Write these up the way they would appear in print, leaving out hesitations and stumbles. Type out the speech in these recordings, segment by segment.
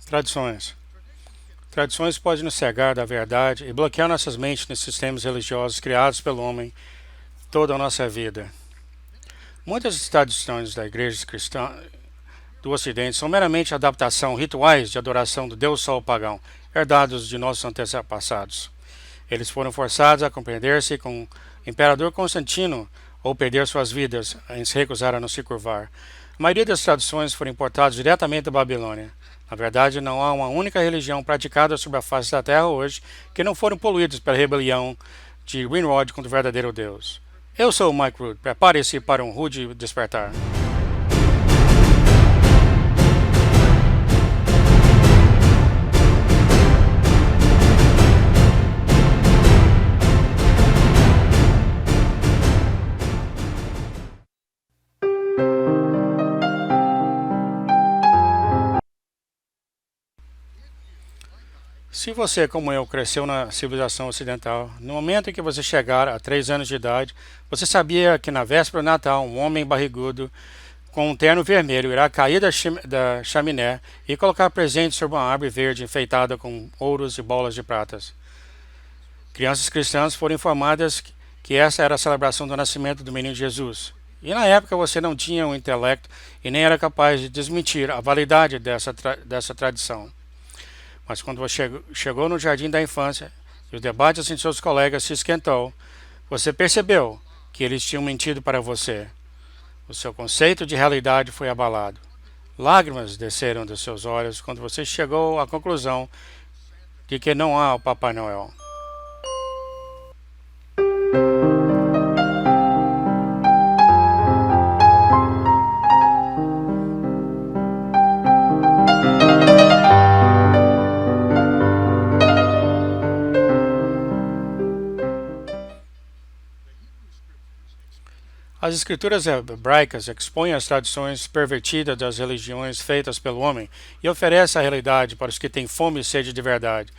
Tradições. Tradições podem nos cegar da verdade e bloquear nossas mentes nos sistemas religiosos criados pelo homem toda a nossa vida. Muitas das tradições da igreja cristã do Ocidente são meramente adaptação, rituais de adoração do Deus Sol pagão, herdados de nossos antepassados. Eles foram forçados a compreender-se com o imperador Constantino ou perder suas vidas em se recusar a não se curvar. A maioria das traduções foram importadas diretamente da Babilônia. Na verdade, não há uma única religião praticada sobre a face da terra hoje que não foram poluídos pela rebelião de Nimrod contra o verdadeiro Deus. Eu sou o Mike Root. Prepare-se para um rude despertar. Se você, como eu, cresceu na civilização ocidental, no momento em que você chegar a 3 anos de idade, você sabia que na véspera do Natal, um homem barrigudo com um terno vermelho irá cair da chaminé e colocar presentes sobre uma árvore verde enfeitada com ouros e bolas de pratas. Crianças cristãs foram informadas que essa era a celebração do nascimento do menino Jesus. E na época você não tinha o intelecto e nem era capaz de desmentir a validade dessa tradição. Mas quando você chegou no jardim da infância e o debate entre seus colegas se esquentou, você percebeu que eles tinham mentido para você. O seu conceito de realidade foi abalado. Lágrimas desceram dos seus olhos quando você chegou à conclusão de que não há o Papai Noel. As escrituras hebraicas expõem as tradições pervertidas das religiões feitas pelo homem e oferecem a realidade para os que têm fome e sede de verdade.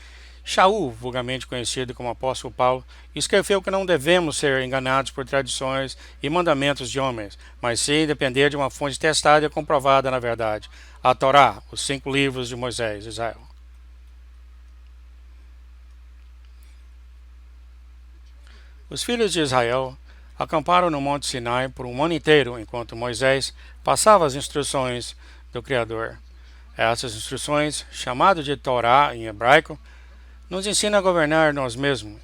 Shaul, vulgarmente conhecido como apóstolo Paulo, escreveu que não devemos ser enganados por tradições e mandamentos de homens, mas sim depender de uma fonte testada e comprovada na verdade, a Torá, os 5 livros de Moisés, Israel. Os filhos de Israel acamparam no Monte Sinai por um ano inteiro, enquanto Moisés passava as instruções do Criador. Essas instruções, chamadas de Torá em hebraico, nos ensina a governar nós mesmos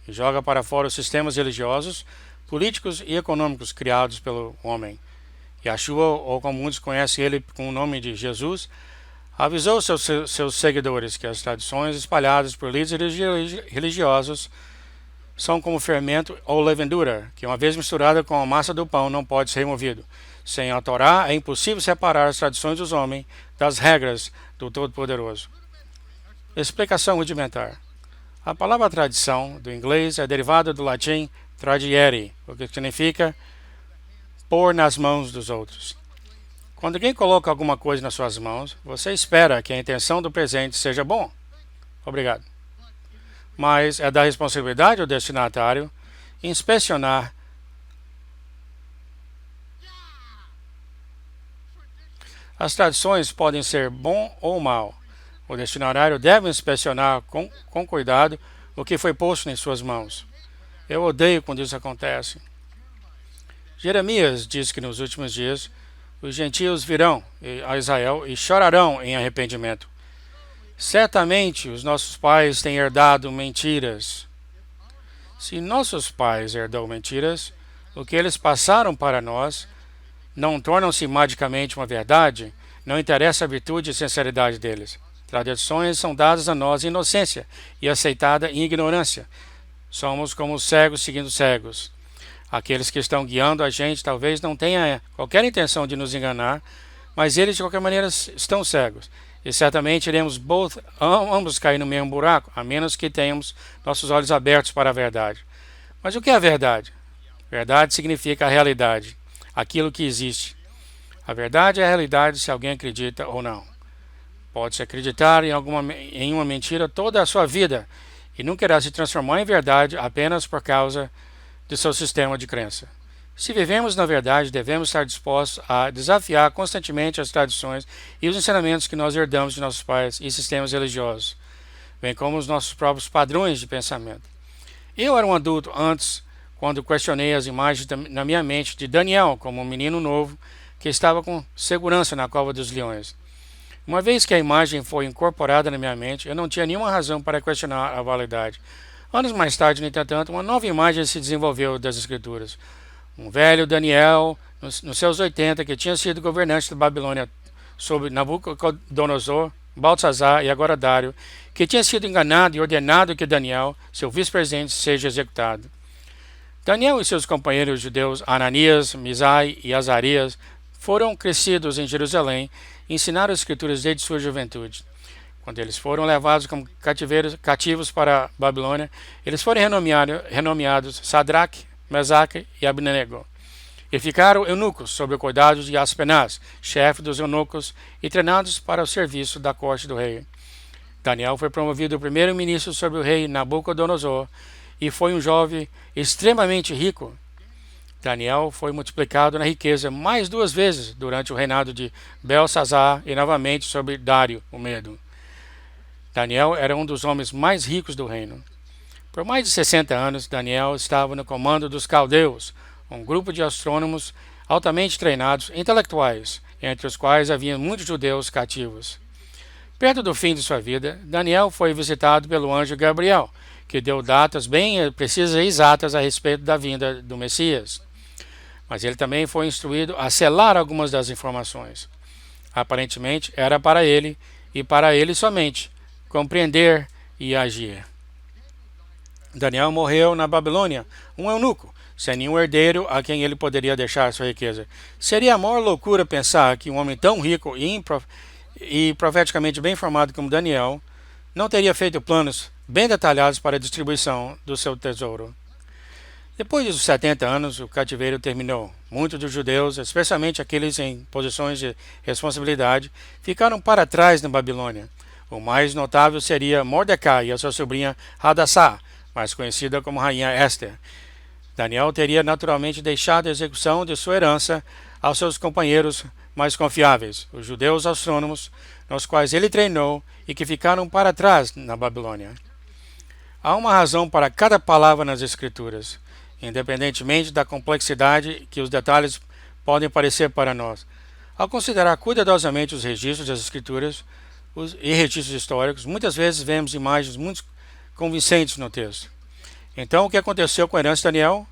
e joga para fora os sistemas religiosos, políticos e econômicos criados pelo homem. Yeshua, ou como muitos conhecem ele com o nome de Jesus, avisou seus seguidores que as tradições espalhadas por líderes religiosos são como fermento ou levedura, que uma vez misturada com a massa do pão não pode ser removido. Sem a Torá é impossível separar as tradições dos homens das regras do Todo-Poderoso. Explicação rudimentar. A palavra tradição, do inglês, é derivada do latim tradiere, o que significa pôr nas mãos dos outros. Quando alguém coloca alguma coisa nas suas mãos, você espera que a intenção do presente seja bom. Obrigado. Mas é da responsabilidade do destinatário inspecionar as tradições podem ser bom ou mal. O destinatário deve inspecionar com cuidado o que foi posto em suas mãos. Eu odeio quando isso acontece. Jeremias diz que nos últimos dias os gentios virão a Israel e chorarão em arrependimento. Certamente os nossos pais têm herdado mentiras. Se nossos pais herdam mentiras, o que eles passaram para nós não tornam-se magicamente uma verdade, não interessa a virtude e sinceridade deles. Tradições são dadas a nós em inocência e aceitada em ignorância. Somos como os cegos seguindo cegos. Aqueles que estão guiando a gente talvez não tenham qualquer intenção de nos enganar, mas eles de qualquer maneira estão cegos. E certamente iremos ambos cair no mesmo buraco, a menos que tenhamos nossos olhos abertos para a verdade. Mas o que é a verdade? Verdade significa a realidade, aquilo que existe. A verdade é a realidade se alguém acredita ou não. Pode-se acreditar em uma mentira toda a sua vida e nunca irá se transformar em verdade apenas por causa de seu sistema de crença. Se vivemos na verdade, devemos estar dispostos a desafiar constantemente as tradições e os ensinamentos que nós herdamos de nossos pais e sistemas religiosos, bem como os nossos próprios padrões de pensamento. Eu era um adulto antes, quando questionei as imagens na minha mente de Daniel como um menino novo que estava com segurança na cova dos leões. Uma vez que a imagem foi incorporada na minha mente, eu não tinha nenhuma razão para questionar a validade. Anos mais tarde, no entanto, uma nova imagem se desenvolveu das Escrituras. Um velho Daniel, nos seus 80, que tinha sido governante da Babilônia sob Nabucodonosor, Baltazar e agora Dário, que tinha sido enganado e ordenado que Daniel, seu vice-presidente, seja executado. Daniel e seus companheiros judeus Ananias, Misai e Azarias foram crescidos em Jerusalém e ensinaram as escrituras desde sua juventude. Quando eles foram levados como cativos para a Babilônia, eles foram renomeados Sadraque, Mesaque e Abednego, e ficaram eunucos sob o cuidado de Aspenaz, chefe dos eunucos, e treinados para o serviço da corte do rei. Daniel foi promovido primeiro-ministro sobre o rei Nabucodonosor e foi um jovem extremamente rico. Daniel foi multiplicado na riqueza mais 2 vezes durante o reinado de Belsazar e novamente sobre Dário, o Medo. Daniel era um dos homens mais ricos do reino. Por mais de 60 anos, Daniel estava no comando dos caldeus, um grupo de astrônomos altamente treinados, intelectuais, entre os quais havia muitos judeus cativos. Perto do fim de sua vida, Daniel foi visitado pelo anjo Gabriel, que deu datas bem precisas e exatas a respeito da vinda do Messias. Mas ele também foi instruído a selar algumas das informações. Aparentemente, era para ele, e para ele somente, compreender e agir. Daniel morreu na Babilônia, um eunuco, sem nenhum herdeiro a quem ele poderia deixar sua riqueza. Seria a maior loucura pensar que um homem tão rico e profeticamente bem formado como Daniel não teria feito planos bem detalhados para a distribuição do seu tesouro. Depois dos 70 anos, o cativeiro terminou. Muitos dos judeus, especialmente aqueles em posições de responsabilidade, ficaram para trás na Babilônia. O mais notável seria Mordecai e a sua sobrinha Hadassah, mais conhecida como Rainha Esther. Daniel teria naturalmente deixado a execução de sua herança aos seus companheiros mais confiáveis, os judeus astrônomos, nos quais ele treinou e que ficaram para trás na Babilônia. Há uma razão para cada palavra nas Escrituras, independentemente da complexidade que os detalhes podem parecer para nós. Ao considerar cuidadosamente os registros das Escrituras e registros históricos, muitas vezes vemos imagens muito convincentes no texto. Então, o que aconteceu com a herança de Daniel?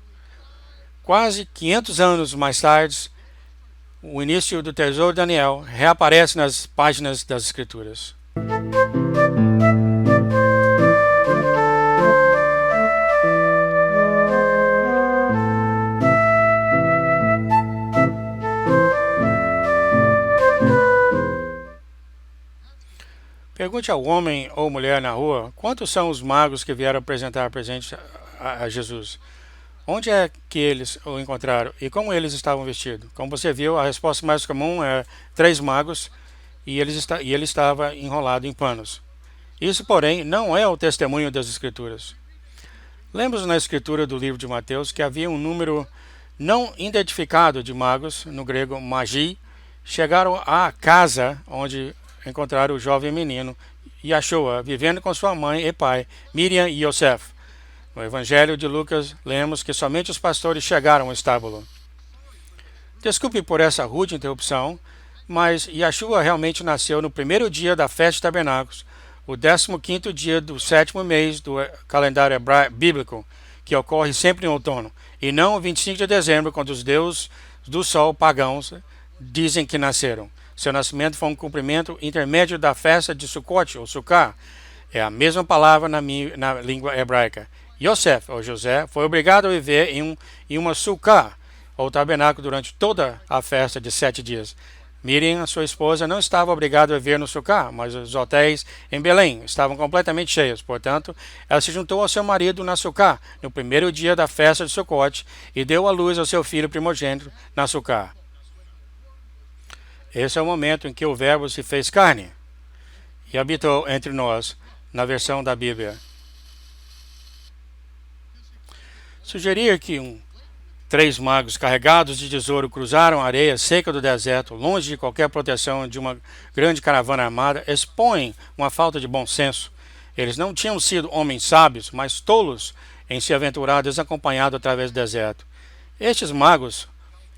Quase 500 anos mais tarde, o início do tesouro de Daniel reaparece nas páginas das Escrituras. Pergunte ao homem ou mulher na rua quantos são os magos que vieram apresentar presente a Jesus. Onde é que eles o encontraram e como eles estavam vestidos? Como você viu, a resposta mais comum é 3 magos e ele estava enrolado em panos. Isso, porém, não é o testemunho das Escrituras. Lemos na Escritura do livro de Mateus que havia um número não identificado de magos, no grego magi, chegaram à casa onde encontraram o jovem menino Yeshua vivendo com sua mãe e pai, Miriam e Yosef. No Evangelho de Lucas, lemos que somente os pastores chegaram ao estábulo. Desculpe por essa rude interrupção, mas Yeshua realmente nasceu no primeiro dia da festa de tabernáculos, o 15º dia do 7º mês do calendário bíblico, que ocorre sempre em outono, e não o 25 de dezembro, quando os deuses do sol pagãos dizem que nasceram. Seu nascimento foi um cumprimento intermédio da festa de Sukkot, ou Sukkah. É a mesma palavra na língua hebraica. Yosef, ou José, foi obrigado a viver em uma Sukkah, ou tabernáculo, durante toda a festa de 7 dias. Miriam, sua esposa, não estava obrigada a viver no Sukkah, mas os hotéis em Belém estavam completamente cheios. Portanto, ela se juntou ao seu marido na Sukkah, no primeiro dia da festa de Sukkot, e deu à luz ao seu filho primogênito na Sukkah. Esse é o momento em que o Verbo se fez carne e habitou entre nós, na versão da Bíblia. Sugerir que um 3 magos carregados de tesouro cruzaram a areia seca do deserto, longe de qualquer proteção de uma grande caravana armada, expõem uma falta de bom senso. Eles não tinham sido homens sábios, mas tolos em se aventurar desacompanhado através do deserto. Estes magos,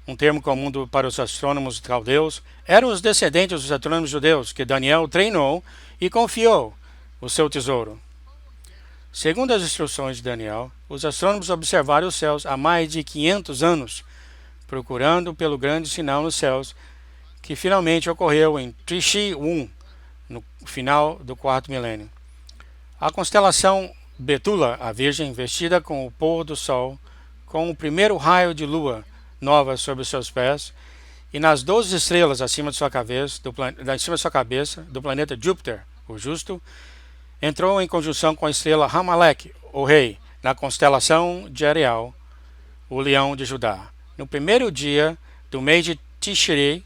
um termo comum para os astrônomos caldeus, eram os descendentes dos astrônomos judeus que Daniel treinou e confiou o seu tesouro. Segundo as instruções de Daniel, os astrônomos observaram os céus há mais de 500 anos, procurando pelo grande sinal nos céus, que finalmente ocorreu em Tishri 1, no final do 4º milênio. A constelação Betula, a Virgem, vestida com o pôr do sol, com o primeiro raio de lua nova sobre os seus pés, e nas 12 estrelas acima de sua cabeça, do planeta Júpiter, o justo, entrou em conjunção com a estrela Ramalek, o rei, na constelação de Ariel, o leão de Judá. No primeiro dia do mês de Tishri,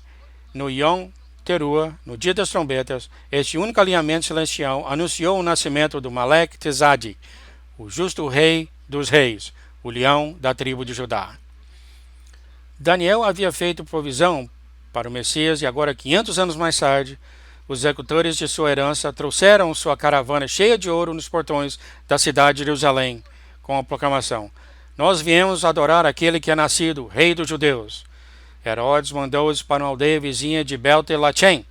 no Yom Teruah, no dia das trombetas, este único alinhamento celestial anunciou o nascimento do Malek Tzadik, o justo rei dos reis, o leão da tribo de Judá. Daniel havia feito provisão para o Messias e agora, 500 anos mais tarde, os executores de sua herança trouxeram sua caravana cheia de ouro nos portões da cidade de Jerusalém, com a proclamação: "Nós viemos adorar aquele que é nascido, rei dos judeus." Herodes mandou-os para uma aldeia vizinha de Bet-Lachem,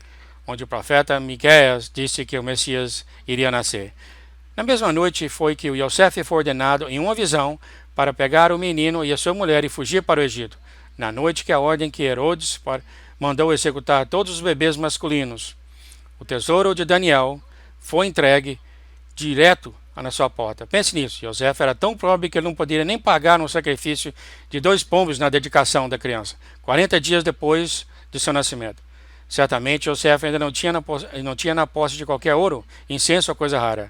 onde o profeta Miqueias disse que o Messias iria nascer. Na mesma noite foi que o Yosef foi ordenado em uma visão para pegar o menino e a sua mulher e fugir para o Egito. Na noite que a ordem que Herodes mandou executar todos os bebês masculinos, o tesouro de Daniel foi entregue direto na sua porta. Pense nisso. Yosef era tão pobre que ele não poderia nem pagar um sacrifício de 2 pombos na dedicação da criança, 40 dias depois de seu nascimento. Certamente Yosef ainda não tinha na posse de qualquer ouro, incenso ou coisa rara.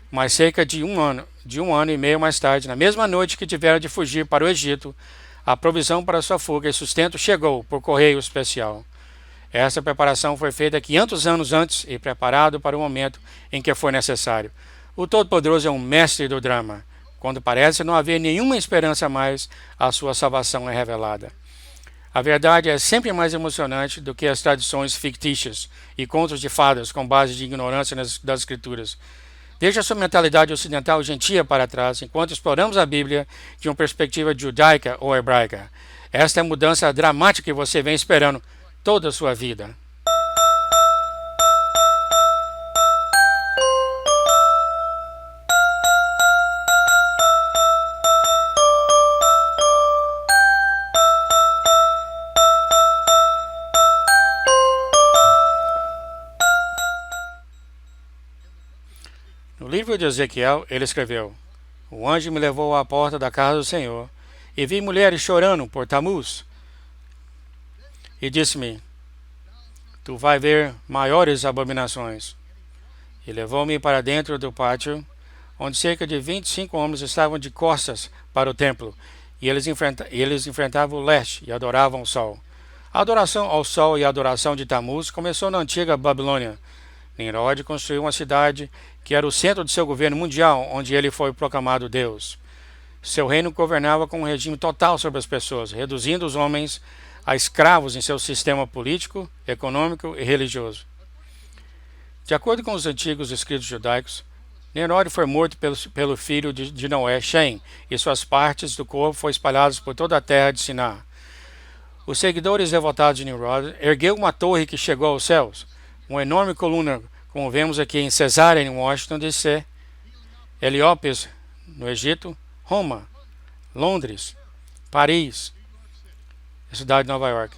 Mas cerca de um ano e meio mais tarde, na mesma noite que tiveram de fugir para o Egito, a provisão para sua fuga e sustento chegou por correio especial. Essa preparação foi feita 500 anos antes e preparado para o momento em que foi necessário. O Todo-Poderoso é um mestre do drama. Quando parece não haver nenhuma esperança mais, a sua salvação é revelada. A verdade é sempre mais emocionante do que as tradições fictícias e contos de fadas com base de ignorância das Escrituras. Deixe a sua mentalidade ocidental gentia para trás enquanto exploramos a Bíblia de uma perspectiva judaica ou hebraica. Esta é a mudança dramática que você vem esperando toda a sua vida. No livro de Ezequiel, ele escreveu: "O anjo me levou à porta da casa do Senhor, e vi mulheres chorando por Tamuz. E disse-me: Tu vai ver maiores abominações." E levou-me para dentro do pátio, onde cerca de 25 homens estavam de costas para o templo, e eles enfrentavam o leste e adoravam o sol. A adoração ao sol e a adoração de Tamuz começou na antiga Babilônia. Nimrod construiu uma cidade que era o centro de seu governo mundial, onde ele foi proclamado Deus. Seu reino governava com um regime total sobre as pessoas, reduzindo os homens a escravos em seu sistema político, econômico e religioso. De acordo com os antigos escritos judaicos, Nimrod foi morto pelo filho de Noé, Shem, e suas partes do corpo foram espalhadas por toda a terra de Siná. Os seguidores devotados de Nimrod ergueu uma torre que chegou aos céus, uma enorme coluna, como vemos aqui em Cesárea, em Washington, D.C., Heliópolis, no Egito, Roma, Londres, Paris, a cidade de Nova York.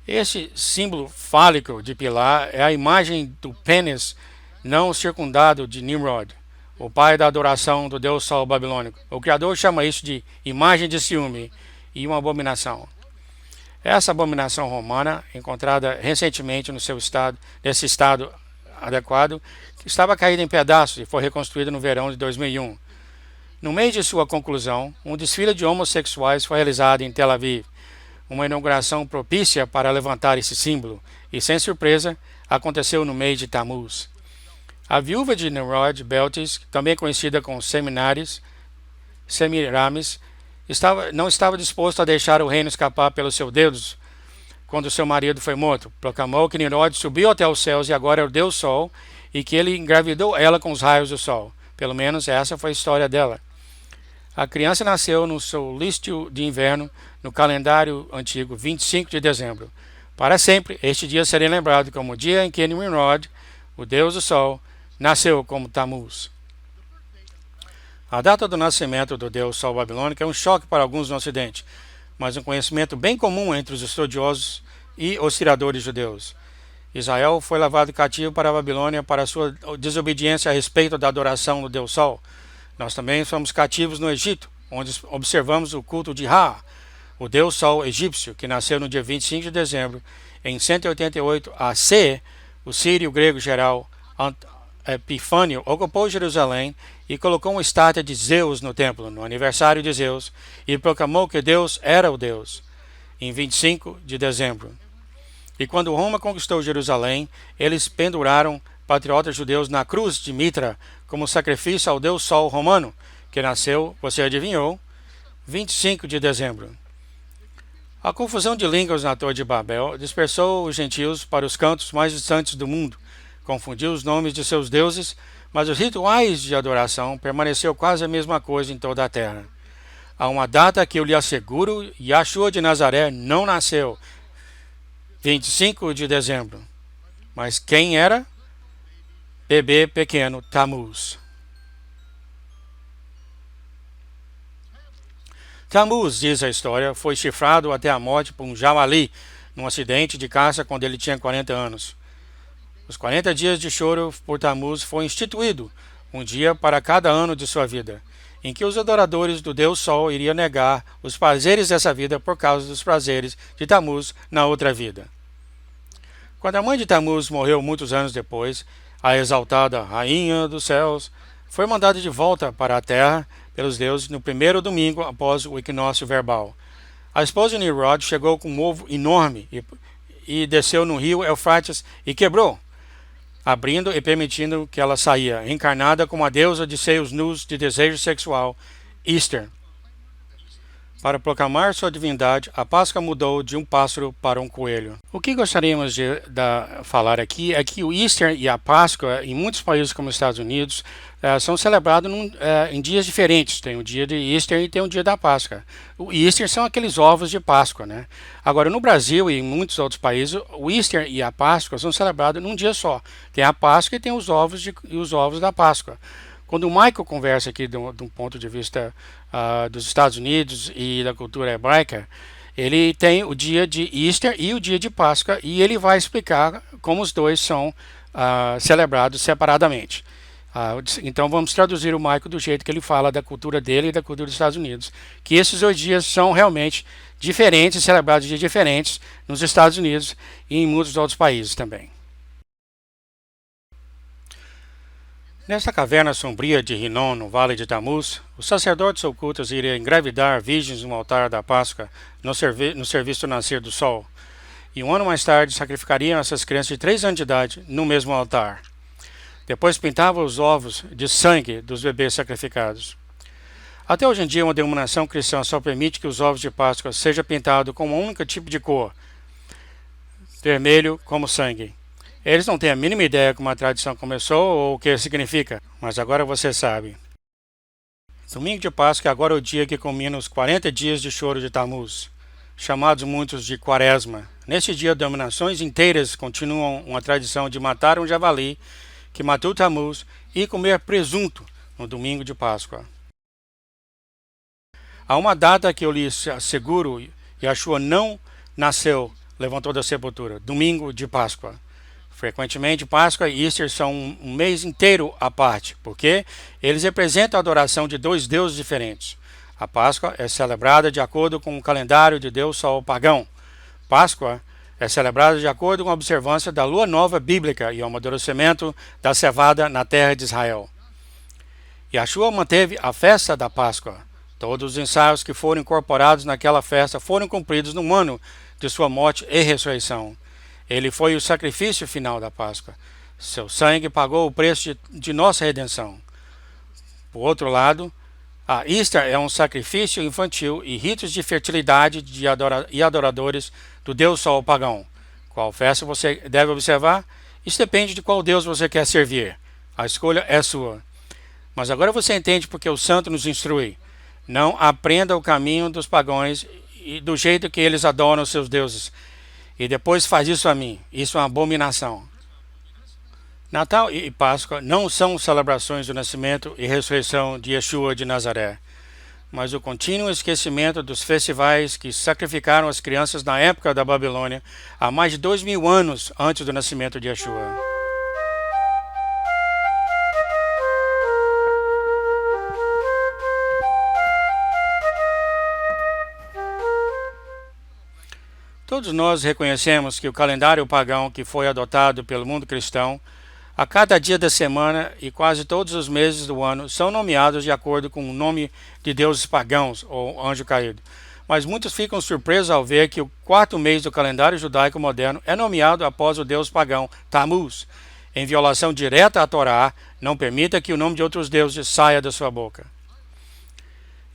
Esse símbolo fálico de pilar é a imagem do pênis não circundado de Nimrod, o pai da adoração do deus Sol babilônico. O criador chama isso de imagem de ciúme e uma abominação. Essa abominação romana, encontrada recentemente nesse estado adequado, estava caída em pedaços e foi reconstruída no verão de 2001. No mês de sua conclusão, um desfile de homossexuais foi realizado em Tel Aviv, uma inauguração propícia para levantar esse símbolo, e sem surpresa, aconteceu no mês de Tamuz. A viúva de Nimrod, Beltis, também conhecida como Semiramis, não estava disposto a deixar o reino escapar pelos seus dedos quando seu marido foi morto. Proclamou que Nimrod subiu até os céus e agora é o Deus Sol e que ele engravidou ela com os raios do sol. Pelo menos essa foi a história dela. A criança nasceu no solstício de inverno, no calendário antigo, 25 de dezembro. Para sempre, este dia seria lembrado como o dia em que Nimrod, o deus do sol, nasceu como Tammuz. A data do nascimento do deus sol babilônico é um choque para alguns no ocidente, mas um conhecimento bem comum entre os estudiosos e os historiadores judeus. Israel foi levado cativo para a Babilônia para sua desobediência a respeito da adoração do deus sol. Nós também fomos cativos no Egito, onde observamos o culto de Ra, o deus sol egípcio, que nasceu no dia 25 de dezembro. Em 188 AC, o sírio grego geral Epifânio ocupou Jerusalém e colocou uma estátua de Zeus no templo, no aniversário de Zeus, e proclamou que Deus era o Deus, em 25 de dezembro. E quando Roma conquistou Jerusalém, eles penduraram patriotas judeus na cruz de Mitra como sacrifício ao deus Sol romano, que nasceu, você adivinhou, 25 de dezembro. A confusão de línguas na Torre de Babel dispersou os gentios para os cantos mais distantes do mundo, confundiu os nomes de seus deuses, mas os rituais de adoração permaneceu quase a mesma coisa em toda a terra. Há uma data que eu lhe asseguro, Yahshua de Nazaré não nasceu, 25 de dezembro. Mas quem era? Bebê pequeno, Tammuz. Tammuz, diz a história, foi chifrado até a morte por um javali num acidente de caça quando ele tinha 40 anos. Os 40 dias de choro por Tammuz foi instituído, um dia para cada ano de sua vida, em que os adoradores do Deus Sol iriam negar os prazeres dessa vida por causa dos prazeres de Tammuz na outra vida. Quando a mãe de Tammuz morreu muitos anos depois, a exaltada Rainha dos Céus foi mandada de volta para a terra pelos deuses no primeiro domingo após o equinócio verbal. A esposa de Nimrod chegou com um ovo enorme e desceu no rio Eufrates e quebrou, abrindo e permitindo que ela saia, encarnada como a deusa de seios nus de desejo sexual, Easter. Para proclamar sua divindade, a Páscoa mudou de um pássaro para um coelho. O que gostaríamos de falar aqui é que o Easter e a Páscoa, em muitos países como os Estados Unidos, são celebrados em dias diferentes. Tem o dia de Easter e tem o dia da Páscoa. O Easter são aqueles ovos de Páscoa, né? Agora, no Brasil e em muitos outros países, o Easter e a Páscoa são celebrados num dia só. Tem a Páscoa e tem os ovos da Páscoa. Quando o Michael conversa aqui de um ponto de vista dos Estados Unidos e da cultura hebraica, ele tem o dia de Easter e o dia de Páscoa e ele vai explicar como os dois são celebrados separadamente. Então vamos traduzir o Michael do jeito que ele fala da cultura dele e da cultura dos Estados Unidos, que esses dois dias são realmente diferentes, celebrados de dias diferentes nos Estados Unidos e em muitos outros países também. Nesta caverna sombria de Rinom, no Vale de Tammuz, os sacerdotes ocultos iriam engravidar virgens no altar da Páscoa, no serviço do nascer do sol. E um ano mais tarde sacrificariam essas crianças de 3 anos de idade no mesmo altar. Depois pintavam os ovos de sangue dos bebês sacrificados. Até hoje em dia, uma denominação cristã só permite que os ovos de Páscoa sejam pintados com um único tipo de cor, vermelho como sangue. Eles não têm a mínima ideia como a tradição começou ou o que significa, mas agora você sabe. Domingo de Páscoa é agora o dia que culmina os 40 dias de choro de Tammuz, chamados muitos de Quaresma. Neste dia, denominações inteiras continuam uma tradição de matar um javali que matou Tammuz e comer presunto no domingo de Páscoa. Há uma data que eu lhe asseguro, Yahshua não nasceu, levantou da sepultura, domingo de Páscoa. Frequentemente, Páscoa e Easter são um mês inteiro à parte, porque eles representam a adoração de dois deuses diferentes. A Páscoa é celebrada de acordo com o calendário de Deus Sol pagão. Páscoa é celebrada de acordo com a observância da lua nova bíblica e o amadurecimento da cevada na terra de Israel. Yahshua manteve a festa da Páscoa. Todos os ensaios que foram incorporados naquela festa foram cumpridos no ano de sua morte e ressurreição. Ele foi o sacrifício final da Páscoa. Seu sangue pagou o preço de nossa redenção. Por outro lado, A Easter é um sacrifício infantil e ritos de fertilidade e adoradores do Deus Sol pagão. Qual festa você deve observar? Isso depende de qual Deus você quer servir. A escolha é sua. Mas agora você entende porque o santo nos instrui. Não aprenda o caminho dos pagãos e do jeito que eles adoram seus deuses. E depois faz isso a mim. Isso é uma abominação. Natal e Páscoa não são celebrações do nascimento e ressurreição de Yeshua de Nazaré, mas o contínuo esquecimento dos festivais que sacrificaram as crianças na época da Babilônia, há mais de 2000 anos antes do nascimento de Yeshua. Todos nós reconhecemos que o calendário pagão que foi adotado pelo mundo cristão, a cada dia da semana e quase todos os meses do ano são nomeados de acordo com o nome de deuses pagãos ou anjo caído. Mas muitos ficam surpresos ao ver que o quarto mês do calendário judaico moderno é nomeado após o deus pagão Tammuz. Em violação direta à Torá, não permita que o nome de outros deuses saia da sua boca.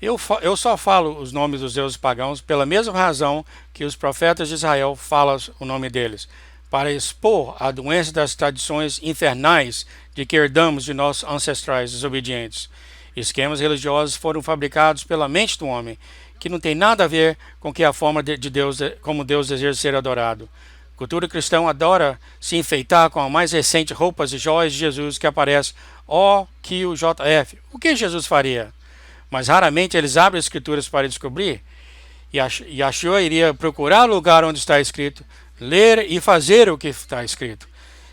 Eu só falo os nomes dos deuses pagãos pela mesma razão que os profetas de Israel falam o nome deles, para expor a doença das tradições infernais de que herdamos de nossos ancestrais desobedientes. Esquemas religiosos foram fabricados pela mente do homem, que não tem nada a ver com que a forma de Deus, como Deus deseja ser adorado. A cultura cristã adora se enfeitar com a mais recente roupas e joias de Jesus que aparece OQJF. O que Jesus faria? Mas raramente eles abrem as escrituras para descobrir. E Yeshua iria procurar o lugar onde está escrito, ler e fazer o que está escrito.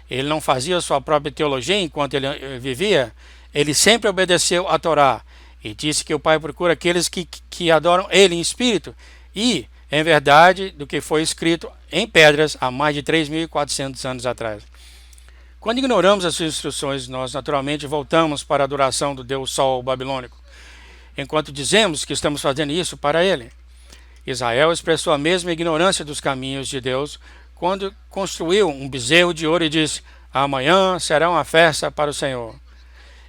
Ele não fazia sua própria teologia enquanto ele vivia. Ele sempre obedeceu à Torá e disse que o Pai procura aqueles que adoram Ele em espírito e em verdade do que foi escrito em pedras há mais de 3.400 anos atrás. Quando ignoramos as suas instruções, nós naturalmente voltamos para a adoração do Deus Sol babilônico, enquanto dizemos que estamos fazendo isso para ele. Israel expressou a mesma ignorância dos caminhos de Deus quando construiu um bezerro de ouro e disse: amanhã será uma festa para o Senhor.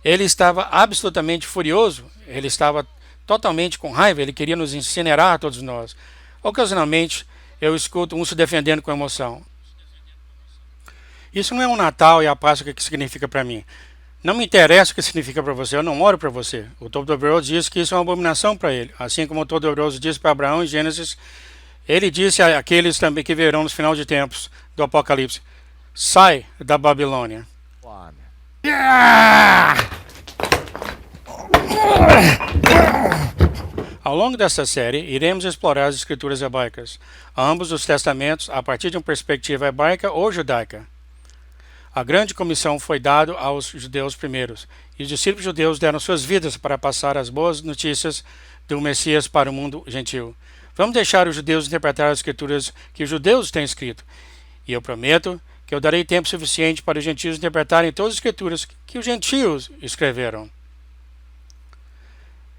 Ele estava absolutamente furioso, ele estava totalmente com raiva, ele queria nos incinerar, todos nós. Ocasionalmente, eu escuto um se defendendo com emoção. Isso não é um Natal e a Páscoa que significa para mim. Não me interessa o que significa para você, eu não oro para você. O Todo-Poderoso diz que isso é uma abominação para ele. Assim como o Todo-Poderoso disse para Abraão em Gênesis, ele disse àqueles também que verão nos final de tempos do Apocalipse: sai da Babilônia. Ao longo desta série, iremos explorar as escrituras hebraicas, ambos os testamentos, a partir de uma perspectiva hebraica ou judaica. A grande comissão foi dada aos judeus primeiros, e os discípulos judeus deram suas vidas para passar as boas notícias do Messias para o mundo gentil. Vamos deixar os judeus interpretar as escrituras que os judeus têm escrito, e eu prometo que eu darei tempo suficiente para os gentios interpretarem todas as escrituras que os gentios escreveram.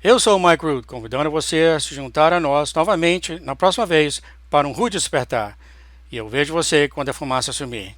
Eu sou o Mike Root, convidando você a se juntar a nós novamente na próxima vez para um rude despertar, e eu vejo você quando a fumaça sumir.